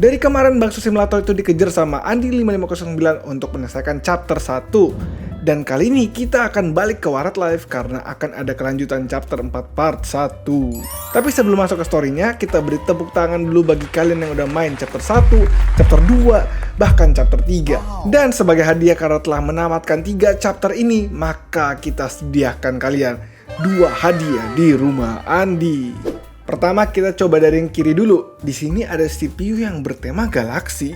Dari kemarin Bakso Simulator itu dikejar sama Andi 5509 untuk menyelesaikan chapter 1. Dan kali ini kita akan balik ke Warnet Live karena akan ada kelanjutan chapter 4 part 1. Tapi sebelum masuk ke story-nya, kita beri tepuk tangan dulu bagi kalian yang udah main chapter 1, chapter 2, bahkan chapter 3. Dan sebagai hadiah karena telah menamatkan 3 chapter ini, maka kita sediakan kalian 2 hadiah di rumah Andi. Pertama kita coba dari yang kiri dulu. Di sini ada CPU yang bertema galaksi.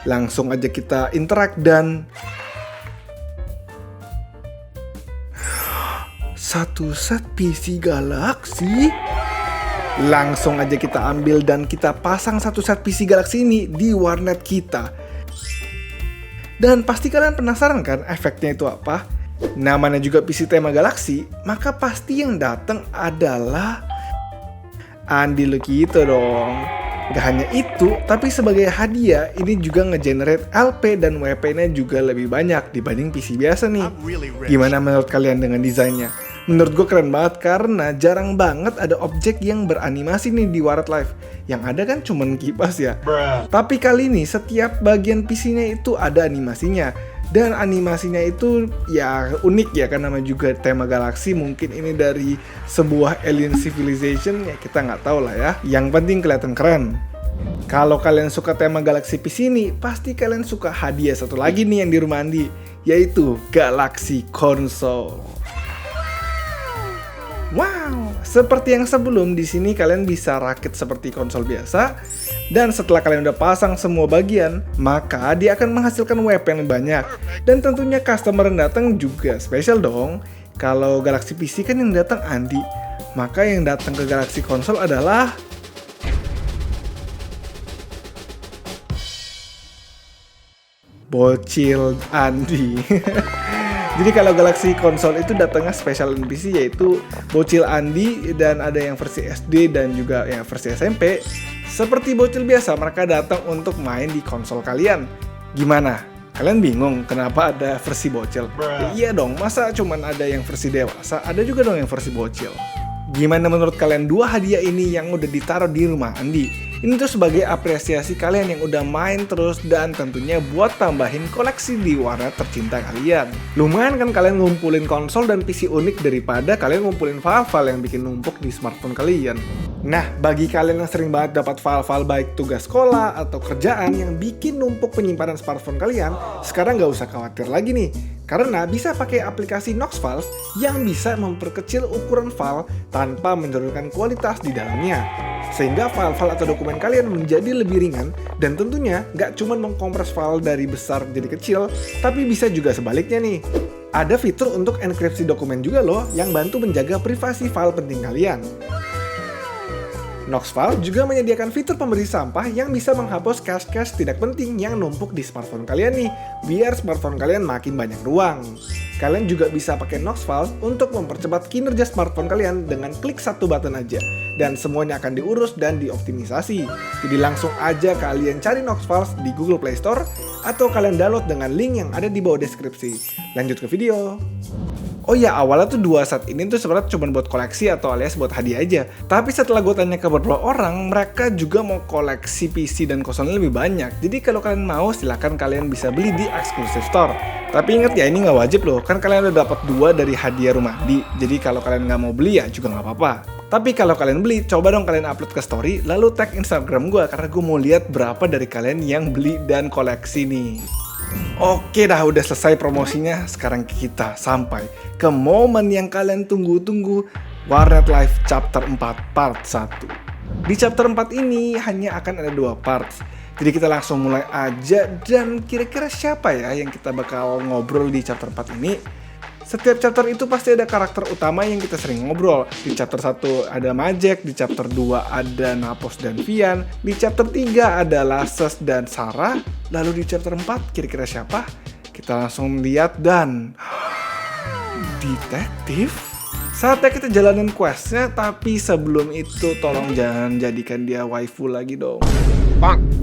Langsung aja kita interact dan satu set PC Galaxy. Langsung aja kita ambil dan kita pasang satu set PC Galaxy ini di warnet kita. Dan pasti kalian penasaran kan efeknya itu apa? Namanya juga PC tema Galaxy, maka pasti yang datang adalah Andi Lukito dong. Gak hanya itu, tapi sebagai hadiah ini juga ngegenerate LP dan WP-nya juga lebih banyak dibanding PC biasa nih. Gimana menurut kalian dengan desainnya? Menurut gue keren banget karena jarang banget ada objek yang beranimasi nih di Warnet Live. Yang ada kan cuman kipas ya. Tapi kali ini setiap bagian PC-nya itu ada animasinya. Dan animasinya itu ya unik ya karena namanya juga tema galaksi. Mungkin ini dari sebuah alien civilization ya kita nggak tahu lah ya. Yang penting kelihatan keren. Kalau kalian suka tema galaksi PC ini, pasti kalian suka hadiah satu lagi nih yang di rumah Andi, yaitu Galaxy Console. Wow, seperti yang sebelum di sini kalian bisa rakit seperti konsol biasa. Dan setelah kalian udah pasang semua bagian, maka dia akan menghasilkan WP yang banyak. Dan tentunya customer yang datang juga spesial dong. Kalau Galaxy PC kan yang datang Andi, maka yang datang ke Galaxy Console adalah Bocil Andi. Jadi kalau Galaxy Console itu datangnya special NPC yaitu Bocil Andi, dan ada yang versi SD dan juga yang versi SMP. Seperti bocil biasa, mereka datang untuk main di konsol kalian. Gimana? Kalian bingung kenapa ada versi bocil? Ya, iya dong, masa cuman ada yang versi dewasa, ada juga dong yang versi bocil. Gimana menurut kalian 2 hadiah ini yang udah ditaruh di rumah Andi? Ini tuh sebagai apresiasi kalian yang udah main terus dan tentunya buat tambahin koleksi di warnet tercinta kalian. Lumayan kan kalian ngumpulin konsol dan PC unik daripada kalian ngumpulin file-file yang bikin numpuk di smartphone kalian. Nah, bagi kalian yang sering banget dapat file-file baik tugas sekolah atau kerjaan yang bikin numpuk penyimpanan smartphone kalian, sekarang nggak usah khawatir lagi nih. Karena bisa pakai aplikasi Knox Files yang bisa memperkecil ukuran file tanpa menurunkan kualitas di dalamnya. Sehingga file-file atau dokumen kalian menjadi lebih ringan dan tentunya nggak cuma mengkompres file dari besar jadi kecil, tapi bisa juga sebaliknya nih. Ada fitur untuk enkripsi dokumen juga loh yang bantu menjaga privasi file penting kalian. Knox File juga menyediakan fitur pembersih sampah yang bisa menghapus cache-cache tidak penting yang numpuk di smartphone kalian nih, biar smartphone kalian makin banyak ruang. Kalian juga bisa pakai Knox Files untuk mempercepat kinerja smartphone kalian dengan klik satu button aja, dan semuanya akan diurus dan dioptimisasi. Jadi langsung aja kalian cari Knox Files di Google Play Store atau kalian download dengan link yang ada di bawah deskripsi. Lanjut ke video. Oh ya, awalnya tuh 2 set ini tuh sebenarnya cuma buat koleksi atau alias buat hadiah aja. Tapi setelah gue tanya ke beberapa orang, mereka juga mau koleksi PC dan konsolnya lebih banyak. Jadi kalau kalian mau, silahkan kalian bisa beli di exclusive store. Tapi inget ya, ini nggak wajib loh, kan kalian udah dapat 2 dari hadiah rumah Andi. Jadi kalau kalian nggak mau beli ya juga nggak apa-apa. Tapi kalau kalian beli, coba dong kalian upload ke story, lalu tag Instagram gue, karena gue mau lihat berapa dari kalian yang beli dan koleksi nih. Oke dah, udah selesai promosinya. Sekarang kita sampai ke momen yang kalian tunggu-tunggu, Warnet Live Chapter 4 Part 1. Di Chapter 4 ini hanya akan ada 2 parts. Jadi kita langsung mulai aja, dan kira-kira siapa ya yang kita bakal ngobrol di Chapter 4 ini? Setiap chapter itu pasti ada karakter utama yang kita sering ngobrol. Di chapter 1 ada Majek, di chapter 2 ada Napos dan Vian, di chapter 3 ada Lases dan Sarah, lalu di chapter 4 kira-kira siapa? Kita langsung lihat dan... detektif? Saatnya kita jalanin questnya, tapi sebelum itu tolong jangan jadikan dia waifu lagi dong.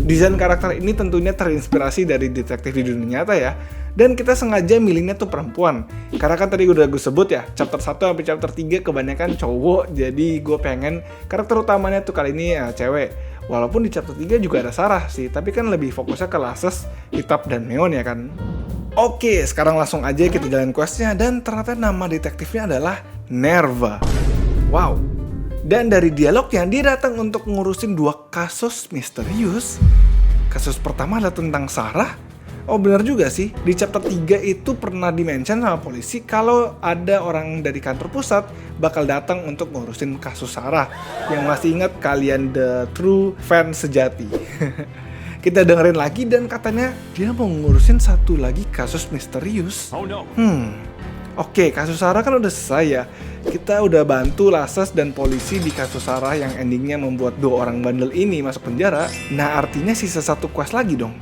Desain karakter ini tentunya terinspirasi dari detektif di dunia nyata ya. Dan kita sengaja milihnya tuh perempuan. Karena kan tadi udah gue sebut ya, chapter 1 sampai chapter 3 kebanyakan cowok. Jadi gue pengen karakter utamanya tuh kali ini ya cewek. Walaupun di chapter 3 juga ada Sarah sih, tapi kan lebih fokusnya ke Lasses, Hitap, dan Meon ya kan. Oke, sekarang langsung aja kita jalan questnya, dan ternyata nama detektifnya adalah Nerva. Wow. Dan dari dialognya, dia datang untuk ngurusin 2 kasus misterius. Kasus pertama adalah tentang Sarah. Oh benar juga sih, di chapter 3 itu pernah di-mention sama polisi kalau ada orang dari kantor pusat bakal datang untuk ngurusin kasus Sarah. Yang masih ingat kalian the true fan sejati. Kita dengerin lagi dan katanya dia mau ngurusin satu lagi kasus misterius. Oh no. Oke, kasus Sarah kan udah selesai ya. Kita udah bantu Lasses dan polisi di kasus Sarah yang endingnya membuat 2 orang bandel ini masuk penjara. Nah artinya sisa 1 quest lagi dong.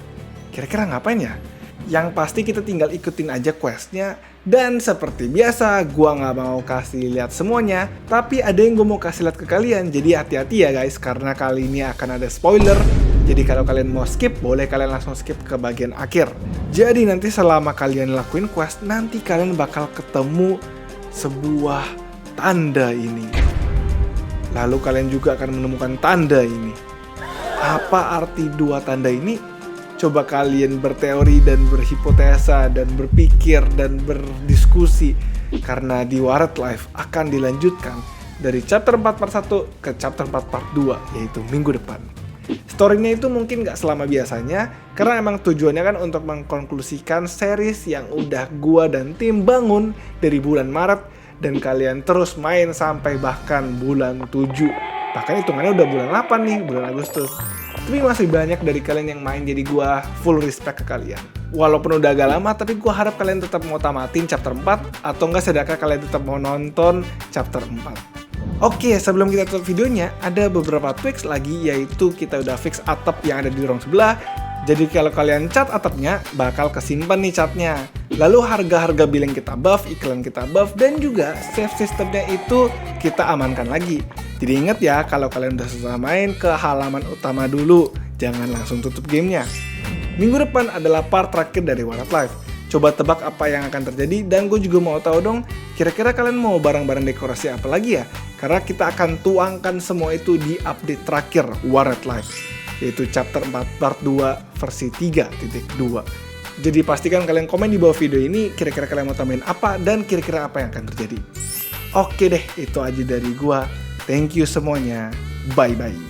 Kira-kira ngapain ya? Yang pasti kita tinggal ikutin aja questnya. Dan seperti biasa, gua nggak mau kasih lihat semuanya, tapi ada yang gua mau kasih lihat ke kalian. Jadi hati-hati ya guys, karena kali ini akan ada spoiler. Jadi kalau kalian mau skip, boleh kalian langsung skip ke bagian akhir. Jadi nanti selama kalian lakuin quest, nanti kalian bakal ketemu sebuah tanda ini. Lalu kalian juga akan menemukan tanda ini. Apa arti 2 tanda ini? Coba kalian berteori dan berhipotesa dan berpikir dan berdiskusi. Karena di Waret Live akan dilanjutkan dari chapter 4 part 1 ke chapter 4 part 2, yaitu minggu depan. Story-nya itu mungkin gak selama biasanya, karena emang tujuannya kan untuk mengkonklusikan series yang udah gua dan tim bangun dari bulan Maret, dan kalian terus main sampai bahkan bulan 7. Bahkan hitungannya udah bulan 8 nih, bulan Agustus. Tapi masih banyak dari kalian yang main, jadi gua full respect ke kalian. Walaupun udah agak lama, tapi gua harap kalian tetap mau tamatin chapter 4, atau enggak sedangkan kalian tetap mau nonton chapter 4. Oke, sebelum kita tutup videonya, ada beberapa tweaks lagi, yaitu kita udah fix atap yang ada di ruang sebelah. Jadi kalau kalian cat atapnya, bakal kesimpan nih catnya. Lalu harga-harga billing kita buff, iklan kita buff, dan juga save systemnya itu kita amankan lagi. Jadi ingat ya, kalau kalian udah selesai main, ke halaman utama dulu. Jangan langsung tutup gamenya. Minggu depan adalah part terakhir dari Waret Live. Coba tebak apa yang akan terjadi, dan gue juga mau tahu dong, kira-kira kalian mau barang-barang dekorasi apa lagi ya? Karena kita akan tuangkan semua itu di update terakhir Waret Live, yaitu chapter 4 part 2 versi 3.2. Jadi pastikan kalian komen di bawah video ini, kira-kira kalian mau tambahin apa, dan kira-kira apa yang akan terjadi. Oke deh, itu aja dari gua. Thank you semuanya. Bye-bye.